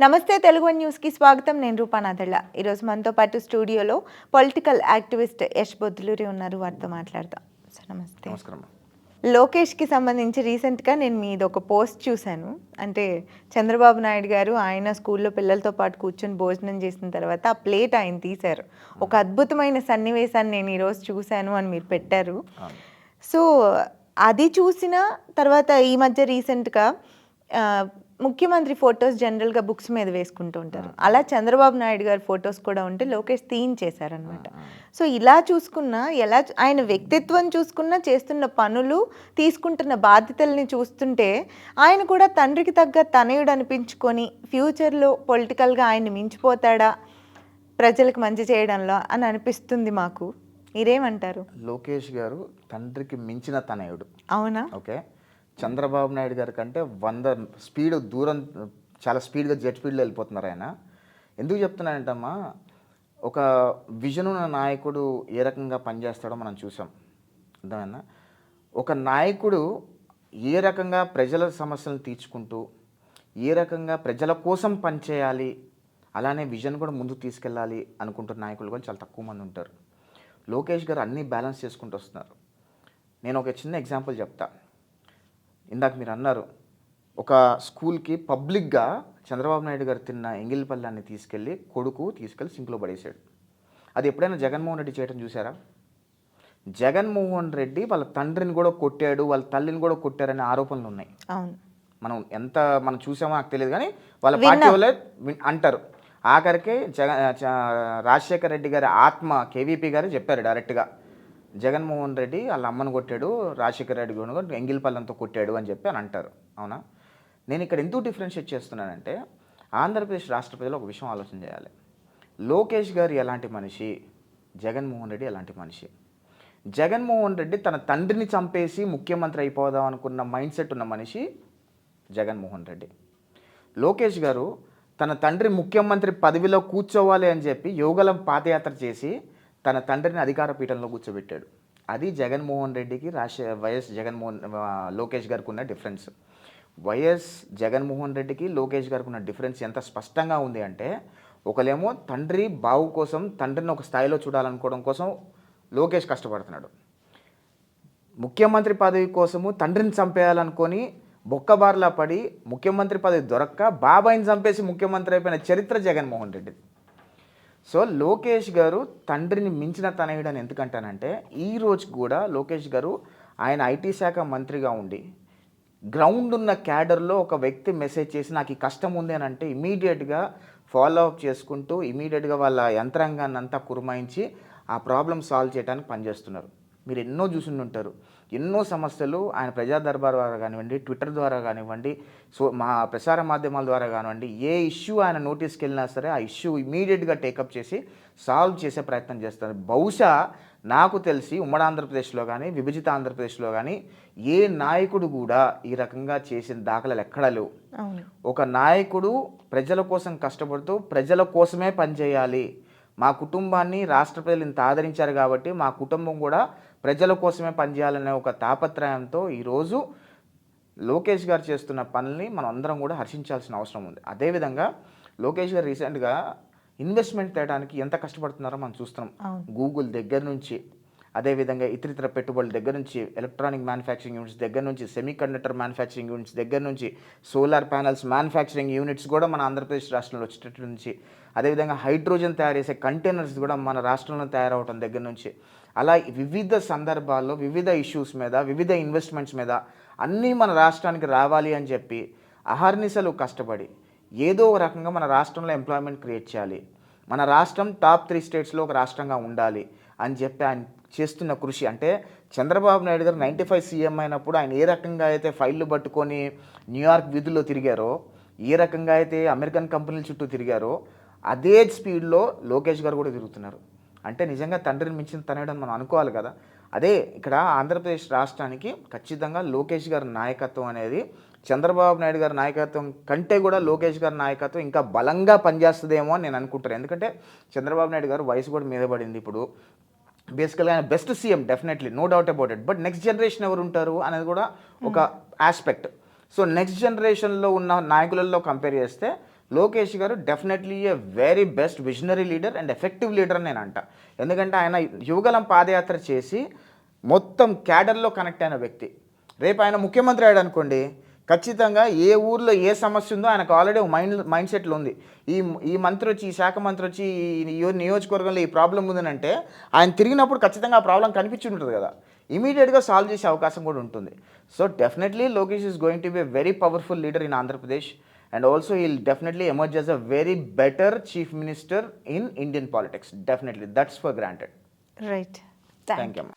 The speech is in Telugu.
నమస్తే తెలుగు వన్ న్యూస్కి స్వాగతం. నేను రూపానాథళ్ళ. ఈరోజు మనతో పాటు స్టూడియోలో పొలిటికల్ యాక్టివిస్ట్ యష్ బొద్దులూరి ఉన్నారు. వారితో మాట్లాడదాం. సార్ నమస్తే. నమస్కారం. లోకేష్కి సంబంధించి రీసెంట్గా నేను మీది ఒక పోస్ట్ చూశాను. అంటే చంద్రబాబు నాయుడు గారు ఆయన స్కూల్లో పిల్లలతో పాటు కూర్చొని భోజనం చేసిన తర్వాత ఆ ప్లేట్ ఆయన తీశారు. ఒక అద్భుతమైన సన్నివేశాన్ని నేను ఈరోజు చూశాను అని మీరు పెట్టారు. సో అది చూసిన తర్వాత ఈ మధ్య రీసెంట్గా ముఖ్యమంత్రి ఫొటోస్ జనరల్గా బుక్స్ మీద వేసుకుంటూ ఉంటారు. అలా చంద్రబాబు నాయుడు గారి ఫొటోస్ కూడా ఉంటే లోకేష్ తీయించేశారనమాట. సో ఇలా చూసుకున్నా, ఎలా ఆయన వ్యక్తిత్వం చూసుకున్నా, చేస్తున్న పనులు, తీసుకుంటున్న బాధ్యతల్ని చూస్తుంటే ఆయన కూడా తండ్రికి తగ్గ తనయుడు అనిపించుకొని ఫ్యూచర్లో పొలిటికల్గా ఆయన్ని మించిపోతాడా ప్రజలకు మంచి చేయడంలో అని అనిపిస్తుంది మాకు. మీరేమంటారు? లోకేష్ గారు తండ్రికి మించిన తనయుడు. అవునా? ఓకే. చంద్రబాబు నాయుడు గారి కంటే 100 స్పీడ్ దూరం, చాలా స్పీడ్గా జెట్ స్పీడ్లో వెళ్ళిపోతున్నారు ఆయన. ఎందుకు చెప్తున్నానంటమ్మా, ఒక విజన్ ఉన్న నాయకుడు ఏ రకంగా పనిచేస్తాడో మనం చూసాం. అర్థమైనా? ఒక నాయకుడు ఏ రకంగా ప్రజల సమస్యలను తీర్చుకుంటూ, ఏ రకంగా ప్రజల కోసం పనిచేయాలి, అలానే విజన్ కూడా ముందుకు తీసుకెళ్ళాలి అనుకుంటున్న నాయకులు కూడా చాలా తక్కువ మంది ఉంటారు. లోకేష్ గారు అన్నీ బ్యాలెన్స్ చేసుకుంటూ వస్తున్నారు. నేను ఒక చిన్న ఎగ్జాంపుల్ చెప్తా. ఇందాక మీరు అన్నారు, ఒక స్కూల్కి పబ్లిక్గా చంద్రబాబు నాయుడు గారు తిన్న ఎంగిల్ పళ్ళాన్ని తీసుకెళ్ళి సింక్లో పడేశాడు. అది ఎప్పుడైనా జగన్మోహన్ రెడ్డి చేయడం చూసారా? జగన్మోహన్ రెడ్డి వాళ్ళ తండ్రిని కూడా కొట్టాడు, వాళ్ళ తల్లిని కూడా కొట్టారనే ఆరోపణలు ఉన్నాయి. మనం చూసామో నాకు తెలియదు, కానీ వాళ్ళ పార్టీ వాళ్ళే అంటారు. ఆఖరికి రాజశేఖర రెడ్డి గారి ఆత్మ కేవీపీ గారు చెప్పారు డైరెక్ట్గా, జగన్మోహన్ రెడ్డి వాళ్ళ అమ్మను కొట్టాడు, రాజశేఖర రెడ్డి కూడా ఎంగిల్పల్లంతో కొట్టాడు అని చెప్పి అని అంటారు. అవునా? నేను ఇక్కడ ఎందుకు డిఫరెన్షియేట్ చేస్తున్నానంటే, ఆంధ్రప్రదేశ్ రాష్ట్ర ప్రజలు ఒక విషయం ఆలోచన చేయాలి. లోకేష్ గారు ఎలాంటి మనిషి, జగన్మోహన్ రెడ్డి ఎలాంటి మనిషి. జగన్మోహన్ రెడ్డి తన తండ్రిని చంపేసి ముఖ్యమంత్రి అయిపోదాం అనుకున్న మైండ్ సెట్ ఉన్న మనిషి జగన్మోహన్ రెడ్డి. లోకేష్ గారు తన తండ్రి ముఖ్యమంత్రి పదవిలో కూర్చోవాలి అని చెప్పి యోగలం పాదయాత్ర చేసి తన తండ్రిని అధికార పీఠంలో కూర్చోబెట్టాడు. అది జగన్మోహన్ రెడ్డికి లోకేష్ గారికి ఉన్న డిఫరెన్స్. వైఎస్ జగన్మోహన్ రెడ్డికి లోకేష్ గారికి ఉన్న డిఫరెన్స్ ఎంత స్పష్టంగా ఉంది అంటే, ఒకలేమో తండ్రి బావు కోసం, తండ్రిని ఒక స్థాయిలో చూడాలనుకోవడం కోసం లోకేష్ కష్టపడుతున్నాడు. ముఖ్యమంత్రి పదవి కోసము తండ్రిని చంపేయాలనుకొని బొక్కబార్లా పడి ముఖ్యమంత్రి పదవి దొరక్క బాబాయిని చంపేసి ముఖ్యమంత్రి అయిపోయిన చరిత్ర జగన్మోహన్ రెడ్డి. సో లోకేష్ గారు తండ్రిని మించిన తనయుడని ఎందుకంటానంటే, ఈ రోజు కూడా లోకేష్ గారు ఆయన ఐటీ శాఖ మంత్రిగా ఉండి గ్రౌండ్ ఉన్న క్యాడర్లో ఒక వ్యక్తి మెసేజ్ చేసి నాకు ఈ కష్టం ఉంది అని అంటే ఇమీడియట్గా ఫాలో అప్ చేసుకుంటూ ఇమీడియట్గా వాళ్ళ యంత్రాంగాన్ని అంతా కుర్మాయించి ఆ ప్రాబ్లం సాల్వ్ చేయడానికి పనిచేస్తున్నారు. మీరు ఎన్నో చూసి ఉంటారు. ఎన్నో సమస్యలు ఆయన ప్రజా దర్బార్ ద్వారా కానివ్వండి, ట్విట్టర్ ద్వారా కానివ్వండి, మా ప్రసార మాధ్యమాల ద్వారా కానివ్వండి, ఏ ఇష్యూ ఆయన నోటీస్కి వెళ్ళినా సరే ఆ ఇష్యూ ఇమీడియట్గా టేకప్ చేసి సాల్వ్ చేసే ప్రయత్నం చేస్తారు. బహుశా నాకు తెలిసి ఉమ్మడి ఆంధ్రప్రదేశ్లో కానీ, విభజిత ఆంధ్రప్రదేశ్లో కానీ ఏ నాయకుడు కూడా ఈ రకంగా చేసిన దాఖలాలు ఎక్కడా లేవు. ఒక నాయకుడు ప్రజల కోసం కష్టపడుతూ ప్రజల కోసమే పనిచేయాలి, మా కుటుంబాన్ని రాష్ట్ర ప్రజలు ఇంత ఆదరించారు కాబట్టి మా కుటుంబం కూడా ప్రజల కోసమే పనిచేయాలనే ఒక తాపత్రయంతో ఈరోజు లోకేష్ గారు చేస్తున్న పనుల్ని మనం అందరం కూడా హర్షించాల్సిన అవసరం ఉంది. అదేవిధంగా లోకేష్ గారు రీసెంట్గా ఇన్వెస్ట్మెంట్ తేయడానికి ఎంత కష్టపడుతున్నారో మనం చూస్తున్నాం. గూగుల్ దగ్గర నుంచి, అదేవిధంగా ఇతరితర పెట్టుబడుల దగ్గర నుంచి, ఎలక్ట్రానిక్ మ్యానుఫ్యాక్చరింగ్ యూనిట్స్ దగ్గర నుంచి, సెమీకండక్టర్ మ్యానుఫ్యాక్చరింగ్ యూనిట్స్ దగ్గర నుంచి, సోలార్ ప్యానల్స్ మ్యానుఫ్యాక్చరింగ్ యూనిట్స్ కూడా మన ఆంధ్రప్రదేశ్ రాష్ట్రంలో వచ్చేటట్టు నుంచి, అదేవిధంగా హైడ్రోజన్ తయారు చేసే కంటైనర్స్ కూడా మన రాష్ట్రంలో తయారవడం దగ్గర నుంచి, అలా వివిధ సందర్భాల్లో వివిధ ఇష్యూస్ మీద, వివిధ ఇన్వెస్ట్మెంట్స్ మీద అన్నీ మన రాష్ట్రానికి రావాలి అని చెప్పి అహర్నిశలు కష్టపడి ఏదో ఒక రకంగా మన రాష్ట్రంలో ఎంప్లాయ్మెంట్ క్రియేట్ చేయాలి, మన రాష్ట్రం టాప్ 3 స్టేట్స్లో ఒక రాష్ట్రంగా ఉండాలి అని చెప్పి ఆయన చేస్తున్న కృషి. అంటే చంద్రబాబు నాయుడు గారు 95 సీఎం అయినప్పుడు ఆయన ఏ రకంగా అయితే ఫైళ్ళు పట్టుకొని న్యూయార్క్ వీధుల్లో తిరిగారో, ఏ రకంగా అయితే అమెరికన్ కంపెనీల చుట్టూ తిరిగారో, అదే స్పీడ్లో లోకేష్ గారు కూడా తిరుగుతున్నారు. అంటే నిజంగా తండ్రిని మించిన తనయుడని మనం అనుకోవాలి కదా. అదే ఇక్కడ ఆంధ్రప్రదేశ్ రాష్ట్రానికి ఖచ్చితంగా లోకేష్ గారి నాయకత్వం అనేది చంద్రబాబు నాయుడు గారి నాయకత్వం కంటే కూడా లోకేష్ గారి నాయకత్వం ఇంకా బలంగా పనిచేస్తుందేమో అని నేను అనుకుంటాను. ఎందుకంటే చంద్రబాబు నాయుడు గారు వయసు కూడా మీద పడింది. ఇప్పుడు బేసికల్గా ఆయన best CM, definitely, no doubt about it. But next generation ఎవరు ఉంటారు అనేది కూడా ఒక ఆస్పెక్ట్. సో నెక్స్ట్ జనరేషన్లో ఉన్న నాయకులలో కంపేర్ చేస్తే లోకేష్ గారు definitely a very best visionary leader and effective leader అని నేను అంట. ఎందుకంటే ఆయన యువగలం పాదయాత్ర చేసి మొత్తం క్యాడర్లో కనెక్ట్ అయిన వ్యక్తి. రేపు ఆయన ముఖ్యమంత్రి అయ్యాడు అనుకోండి, ఖచ్చితంగా ఏ ఊర్లో ఏ సమస్య ఉందో ఆయనకు ఆల్రెడీ మైండ్ సెట్లో ఉంది. ఈ మంత్రి వచ్చి, ఈ శాఖ మంత్రి వచ్చి ఈ నియోజకవర్గంలో ఈ ప్రాబ్లం ఉందనంటే ఆయన తిరిగినప్పుడు ఖచ్చితంగా ఆ ప్రాబ్లం కనిపించి ఉంటుంది కదా, ఇమీడియట్గా సాల్వ్ చేసే అవకాశం కూడా ఉంటుంది. So definitely Lokesh is going to be a very powerful leader in Andhra Pradesh and also heal definitely emerge as a very better chief minister in Indian politics. Definitely, that's for granted. Right. Thank you.